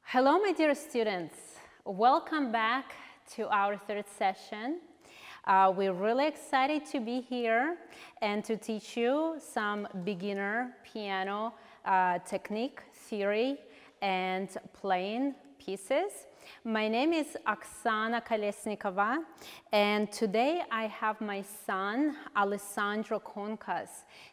Hello, my dear students. Welcome back to our third session. We're really excited to be here and to teach you some beginner piano technique, theory, and playing pieces. My name is Oksana, and today I have my son, Alessandro.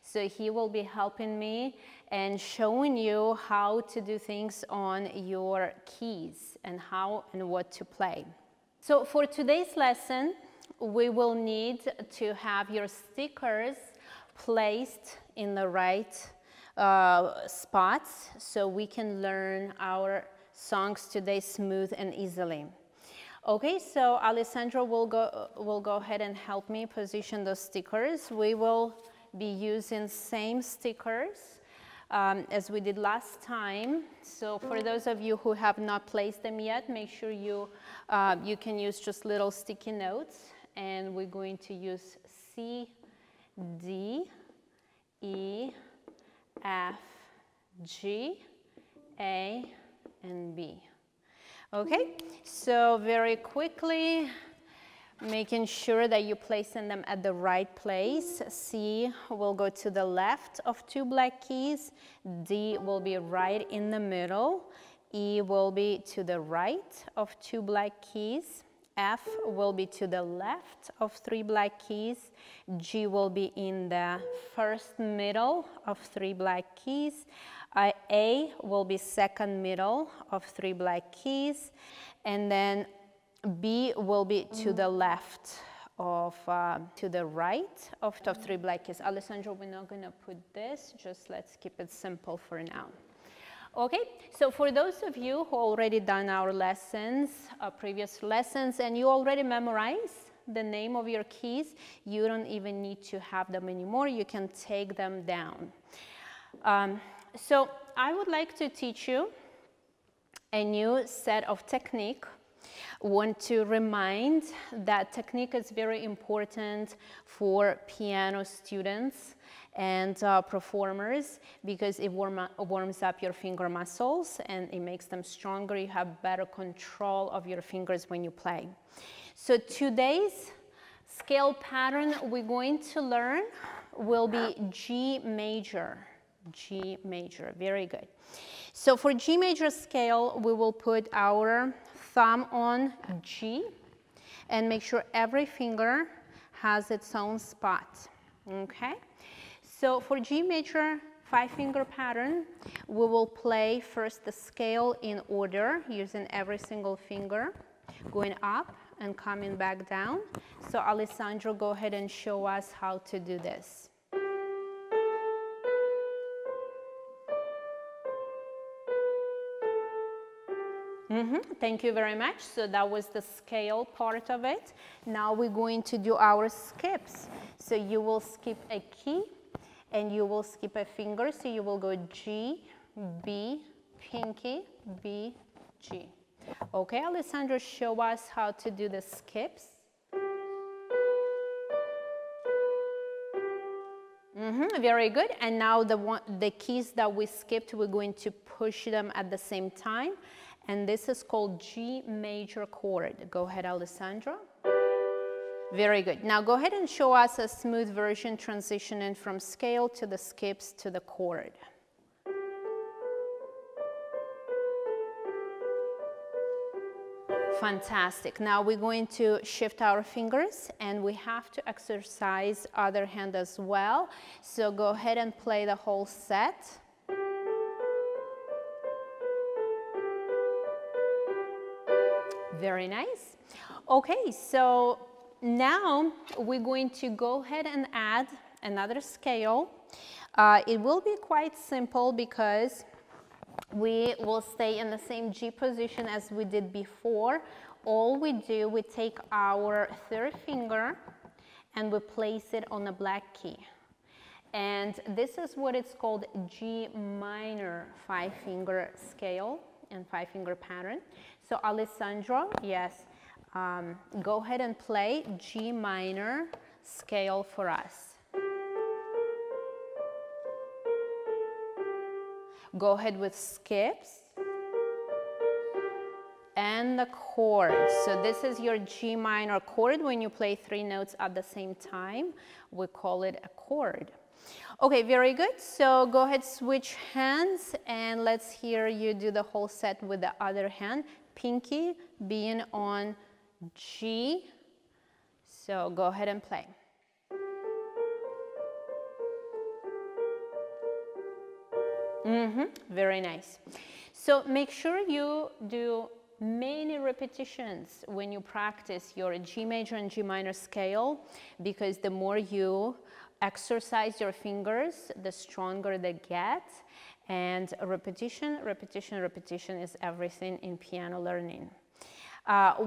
So he will be helping me and showing you how to do things on your keys and how and what to play. So for today's lesson, we will need to have your stickers placed in the right spots so we can learn our songs today smooth and easily. Okay, so Alessandro will go ahead and help me position those stickers. We will be using same stickers as we did last time. So for those of you who have not placed them yet, make sure you can use just little sticky notes, and we're going to use C, D, E, F, G, A, and B. Okay, so very quickly, making sure that you're placing them at the right place. C will go to the left of two black keys. D will be right in the middle. E will be to the right of two black keys. F will be to the left of three black keys. G will be in the first middle of three black keys. A will be second middle of three black keys. And then B will be to the left of, to the right of three black keys. Alessandro, we're not gonna put this, just let's keep it simple for now. Okay, so for those of you who already done our lessons, previous lessons, and you already memorized the name of your keys, you don't even need to have them anymore. You can take them down. So I would like to teach you a new set of technique. Want to remind that technique is very important for piano students and performers because it warms up your finger muscles and it makes them stronger. You have better control of your fingers when you play. So today's scale pattern we're going to learn will be G major. G major, very good. So for G major scale, we will put our thumb on G and make sure every finger has its own spot, okay? So for G major 5-finger pattern, we will play first the scale in order, using every single finger, going up and coming back down. So Alessandro, go ahead and show us how to do this. Thank you very much. So that was the scale part of it. Now we're going to do our skips. So you will skip a key and you will skip a finger. So you will go G, B, pinky, B, G. Okay, Alessandro, show us how to do the skips. Very good. And now the keys that we skipped, we're going to push them at the same time. And this is called G major chord. Go ahead, Alessandro. Very good. Now go ahead and show us a smooth version transitioning from scale to the skips to the chord. Fantastic. Now we're going to shift our fingers and we have to exercise other hand as well. So go ahead and play the whole set. Very nice. Okay, so now we're going to go ahead and add another scale. It will be quite simple because we will stay in the same G position as we did before. All we do, we take our third finger and we place it on a black key. And this is what it's called G minor 5-finger scale and 5-finger pattern. So Alessandro, yes, go ahead and play G minor scale for us. Go ahead with skips. and the chord. So this is your G minor chord. When you play 3 notes at the same time, we call it a chord. Okay, very good. So go ahead, switch hands, and let's hear you do the whole set with the other hand. Pinky being on G. So go ahead and play. Very nice. So make sure you do many repetitions when you practice your G major and G minor scale, because the more you exercise your fingers, the stronger they get. And repetition, repetition, repetition is everything in piano learning.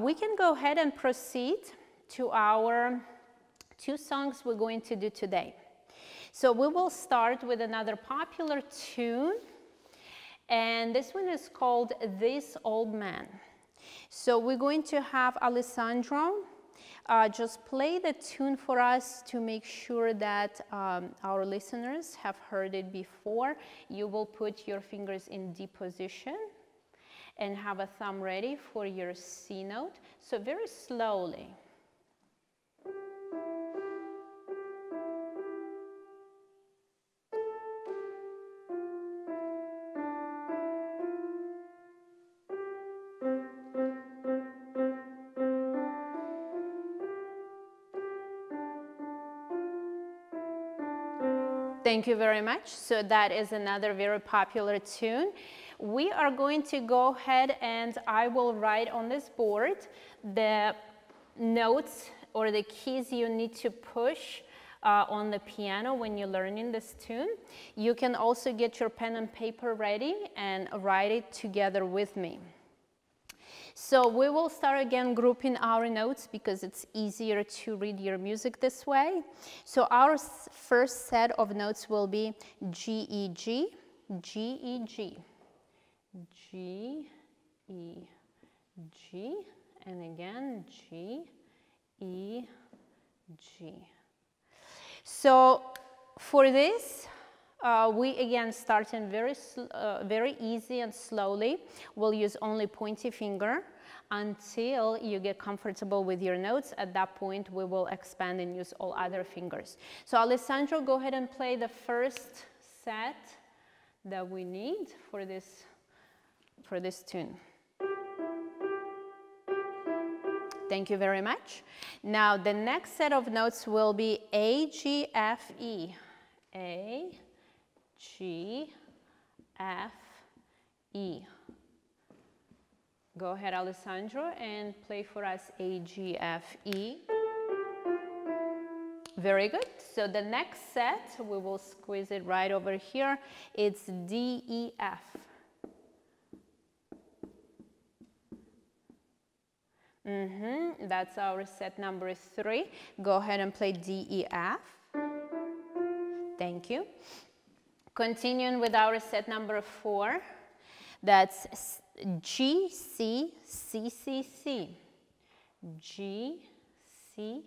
We can go ahead and proceed to our 2 songs we're going to do today. So we will start with another popular tune, and this one is called This Old Man. So we're going to have Alessandro just play the tune for us to make sure that our listeners have heard it before. You will put your fingers in D position and have a thumb ready for your C note. So very slowly. Thank you very much. So that is another very popular tune. We are going to go ahead and I will write on this board the notes or the keys you need to push on the piano when you're learning this tune. You can also get your pen and paper ready and write it together with me. So we will start again grouping our notes because it's easier to read your music this way. So our first set of notes will be G, E, G, G, E, G, G, E, G, and again G, E, G. So for this, we again starting very easy and slowly. We'll use only pointy finger until you get comfortable with your notes. At that point, we will expand and use all other fingers. So Alessandro, go ahead and play the first set that we need for this tune. Thank you very much. Now the next set of notes will be A, G, F, E. A, G, F, E. Go ahead, Alessandro, and play for us A, G, F, E. Very good. So the next set, we will squeeze it right over here. It's D, E, F. That's our set number 3. Go ahead and play D, E, F. Thank you. Continuing with our set number 4, that's G, C, C, C, C. G, C,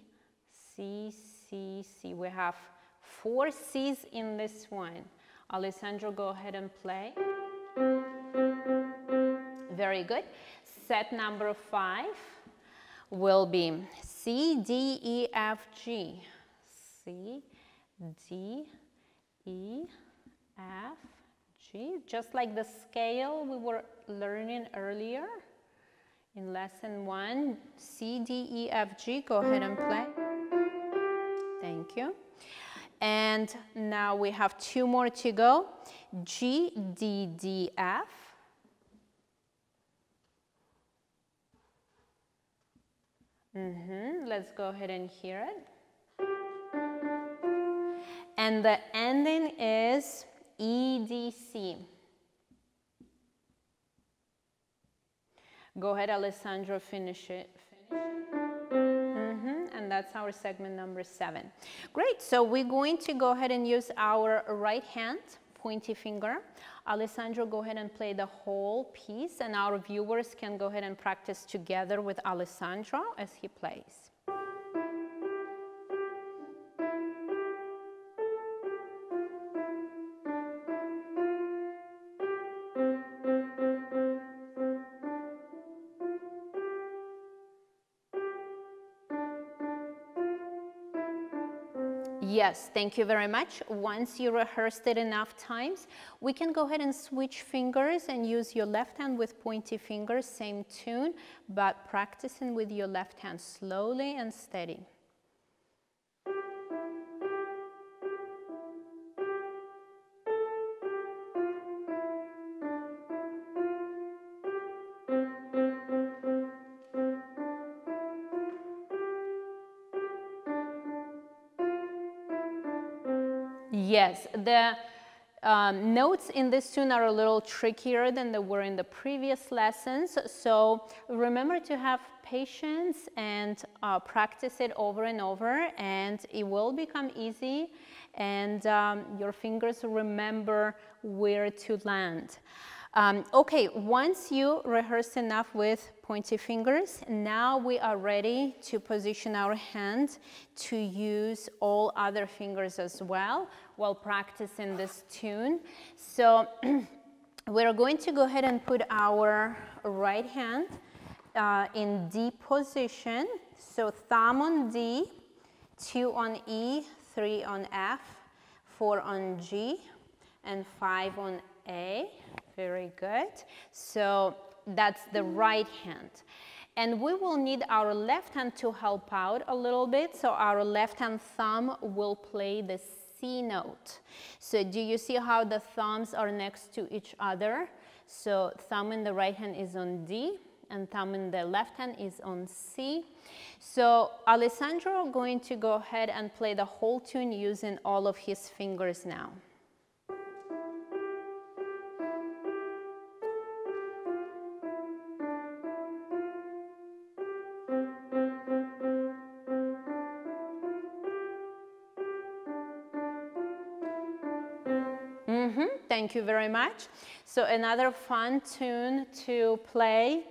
C, C, C. We have 4 C's in this one. Alessandro, go ahead and play. Very good. Set number 5 will be C, D, E, F, G. C, D, E, F, G, just like the scale we were learning earlier in lesson 1. C, D, E, F, G. Go ahead and play. Thank you. And now we have 2 more to go. G, D, D, F. Let's go ahead and hear it. And the ending is E, D, C. Go ahead, Alessandro, finish it. And that's our segment number 7. Great, so we're going to go ahead and use our right hand, pointy finger. Alessandro, go ahead and play the whole piece, and our viewers can go ahead and practice together with Alessandro as he plays. Yes, thank you very much. Once you rehearsed it enough times, we can go ahead and switch fingers and use your left hand with pointy fingers, same tune, but practicing with your left hand slowly and steady. Yes, the notes in this tune are a little trickier than they were in the previous lessons, so remember to have patience and practice it over and over, and it will become easy, and your fingers remember where to land. Okay, once you rehearse enough with pointy fingers, now we are ready to position our hand to use all other fingers as well while practicing this tune. So we're going to go ahead and put our right hand in D position. So thumb on D, 2 on E, 3 on F, 4 on G, and 5 on A. Very good. So that's the right hand. And we will need our left hand to help out a little bit. So our left hand thumb will play the C note. So do you see how the thumbs are next to each other? So thumb in the right hand is on D and thumb in the left hand is on C. So Alessandro is going to go ahead and play the whole tune using all of his fingers now. Thank you very much. So another fun tune to play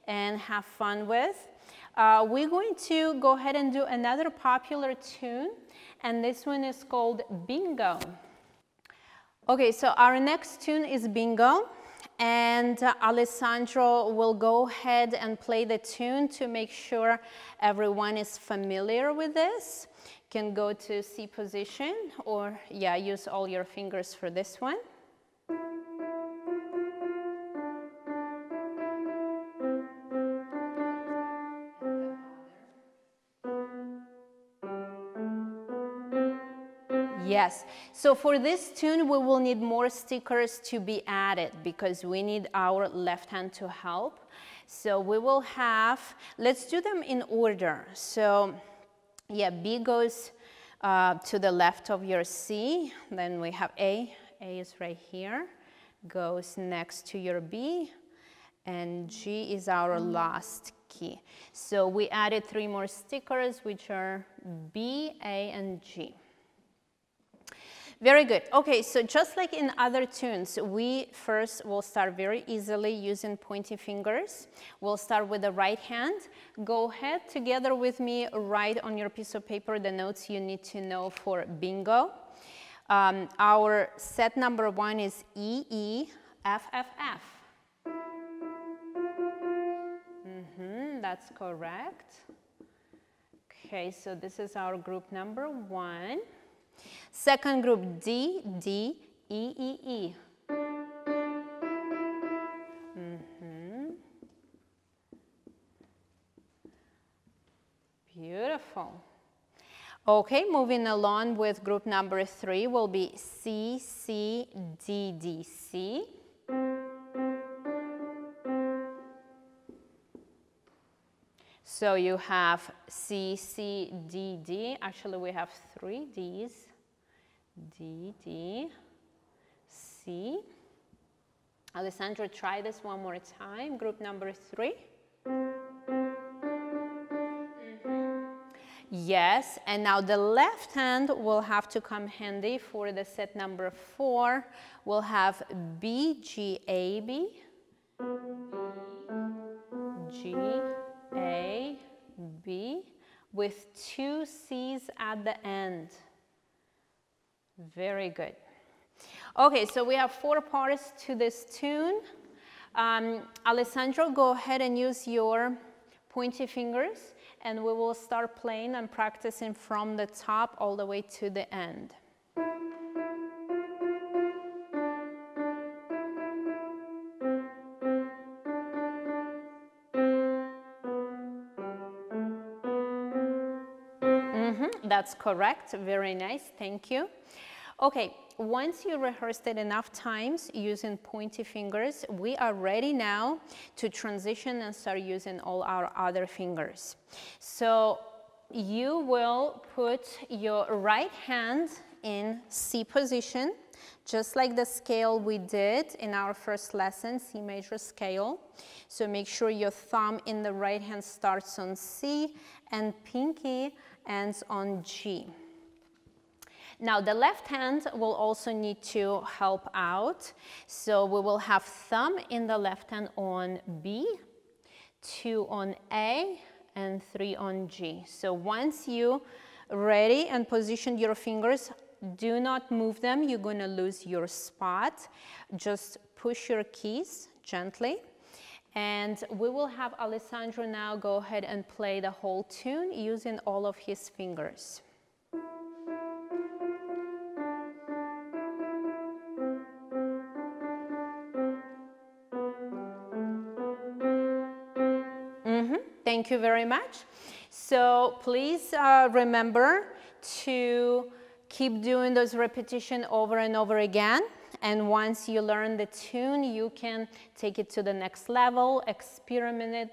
and have fun with. We're going to go ahead and do another popular tune, and this one is called Bingo. Okay, so our next tune is Bingo, and Alessandro will go ahead and play the tune to make sure everyone is familiar with this. You can go to C position, or yeah, use all your fingers for this one. Yes, so for this tune we will need more stickers to be added because we need our left hand to help. So we will have, let's do them in order. So yeah, B goes to the left of your C, then we have A is right here, goes next to your B, and G is our last key. So we added 3 more stickers, which are B, A, and G. Very good. Okay, so just like in other tunes, we first will start very easily using pointy fingers. We'll start with the right hand. Go ahead together with me, write on your piece of paper the notes you need to know for Bingo. Our set number 1 is E, E, F, F, F. That's correct. Okay, so this is our group number 1. Second group, D, D, E, E, E. Beautiful. Okay, moving along with group number 3 will be C, C, D, D, C. So you have C, C, D, D. Actually, we have 3 Ds. D, D, C. Alessandro, try this one more time. Group number 3. Yes, and now the left hand will have to come handy for the set number 4. We'll have B, G, A, B. G, A, B, with 2 C's at the end. Very good. Okay, so we have 4 parts to this tune. Alessandro, go ahead and use your pointy fingers and we will start playing and practicing from the top all the way to the end. That's correct. Very nice. Thank you. Okay, once you rehearsed it enough times using pointy fingers, we are ready now to transition and start using all our other fingers. So you will put your right hand in C position, just like the scale we did in our first lesson, C major scale. So make sure your thumb in the right hand starts on C and pinky ends on G. Now the left hand will also need to help out. So we will have thumb in the left hand on B, 2 on A, and 3 on G. So once you ready and position your fingers, do not move them. You're going to lose your spot. Just push your keys gently. And we will have Alessandro now go ahead and play the whole tune using all of his fingers. Thank you very much. So please remember to keep doing those repetitions over and over again. And once you learn the tune, you can take it to the next level, experiment,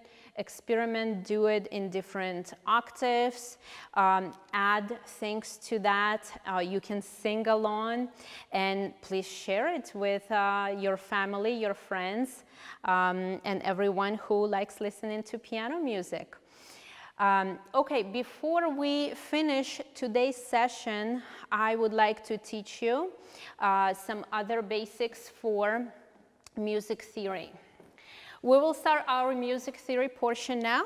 do it in different octaves, add things to that. You can sing along, and please share it with your family, your friends, and everyone who likes listening to piano music. Okay, before we finish today's session, I would like to teach you some other basics for music theory. We will start our music theory portion now.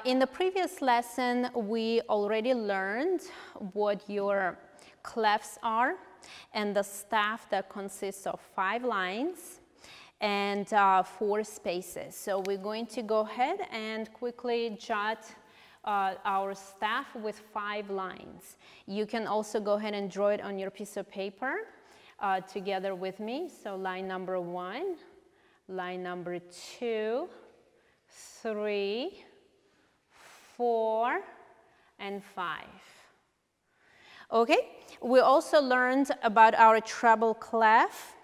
In the previous lesson, we already learned what your clefs are and the staff that consists of 5 lines and 4 spaces. So we're going to go ahead and quickly jot our staff with 5 lines. You can also go ahead and draw it on your piece of paper together with me. So line number 1, line number 2, 3, 4, and 5. Okay, we also learned about our treble clef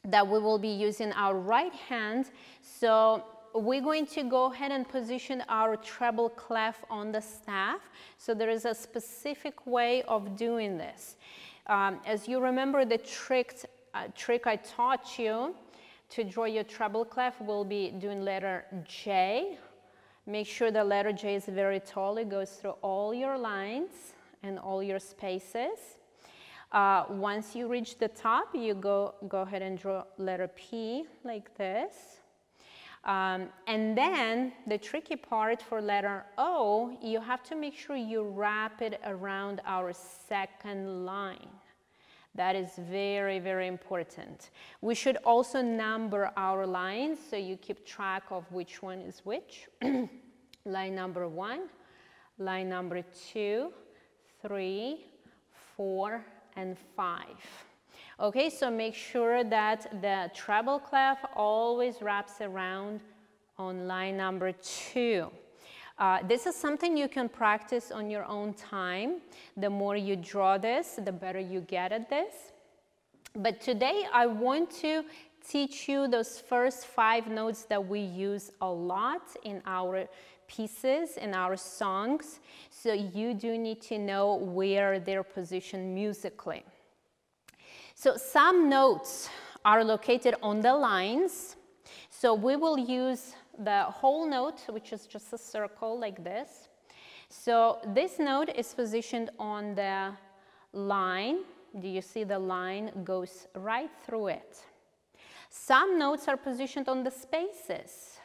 that we will be using our right hand. So we're going to go ahead and position our treble clef on the staff. So there is a specific way of doing this. As you remember, the trick I taught you to draw your treble clef, will be doing letter J. Make sure the letter J is very tall. It goes through all your lines and all your spaces. Once you reach the top, you go ahead and draw letter P like this. And then the tricky part for letter O, you have to make sure you wrap it around our second line. That is very, very important. We should also number our lines so you keep track of which one is which. Line number 1, line number 2, 3, 4, and 5. Okay, so make sure that the treble clef always wraps around on line number 2. This is something you can practice on your own time. The more you draw this, the better you get at this. But today I want to teach you those first 5 notes that we use a lot in our pieces, in our songs. So you do need to know where they're positioned musically. So some notes are located on the lines. So we will use the whole note, which is just a circle like this. So this note is positioned on the line. Do you see the line goes right through it? Some notes are positioned on the spaces.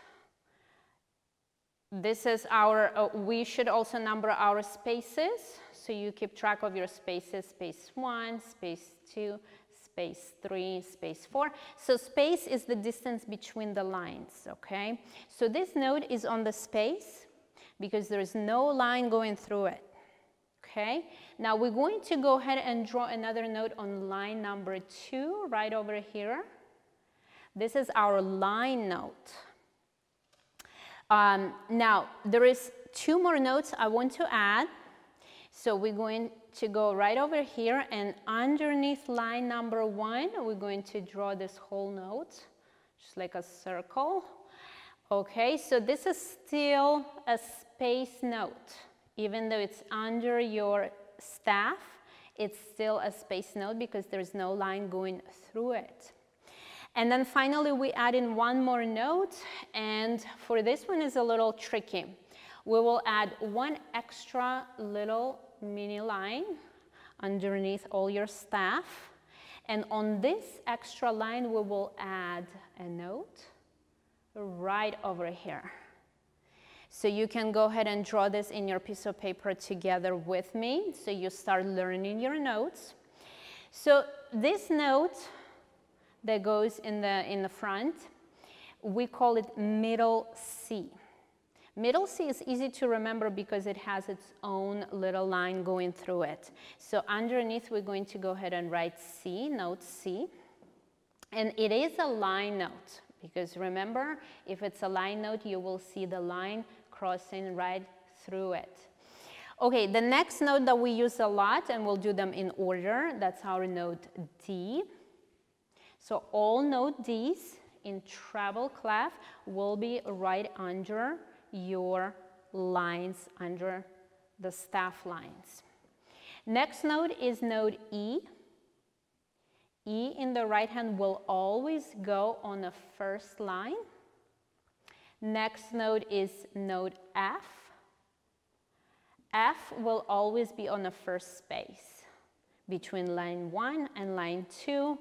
This is our, we should also number our spaces. So you keep track of your spaces, space 1, space 2, space 3, space 4. So space is the distance between the lines, okay? So this note is on the space. because there is no line going through it. Okay, now we're going to go ahead and draw another note on line number 2 right over here. This is our line note. Now there is 2 more notes I want to add. So we're going to go right over here, and underneath line number 1, we're going to draw this whole note, just like a circle. Okay, so this is still a space note. Even though it's under your staff, it's still a space note because there's no line going through it. And then finally, we add in 1 more note, and for this one is a little tricky. We will add 1 extra little mini line underneath all your staff, and on this extra line, we will add a note right over here. So you can go ahead and draw this in your piece of paper together with me, so you start learning your notes. So this note that goes in the front, we call it middle C. Middle C is easy to remember because it has its own little line going through it. So underneath, we're going to go ahead and write C, note C. And it is a line note, because remember, if it's a line note, you will see the line crossing right through it. Okay, the next note that we use a lot, and we'll do them in order, that's our note D. So all note Ds in treble clef will be right under your lines, under the staff lines. Next note is note E. E in the right hand will always go on the first line. Next note is note F. F will always be on the first space between line 1 and line 2.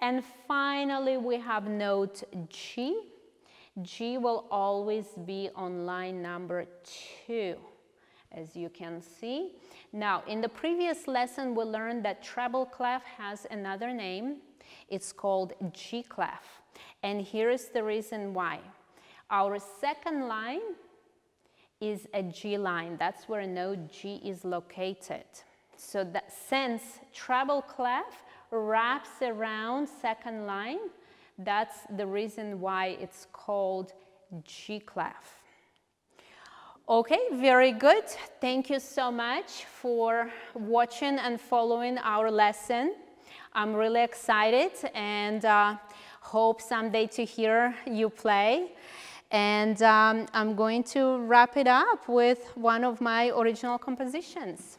And finally, we have note G. G will always be on line number 2, as you can see. Now, in the previous lesson, we learned that treble clef has another name. It's called G clef. And here is the reason why. Our second line is a G line. That's where note G is located. So that since treble clef wraps around second line, that's the reason why it's called G clef. Okay, very good. Thank you so much for watching and following our lesson. I'm really excited and hope someday to hear you play. And I'm going to wrap it up with one of my original compositions.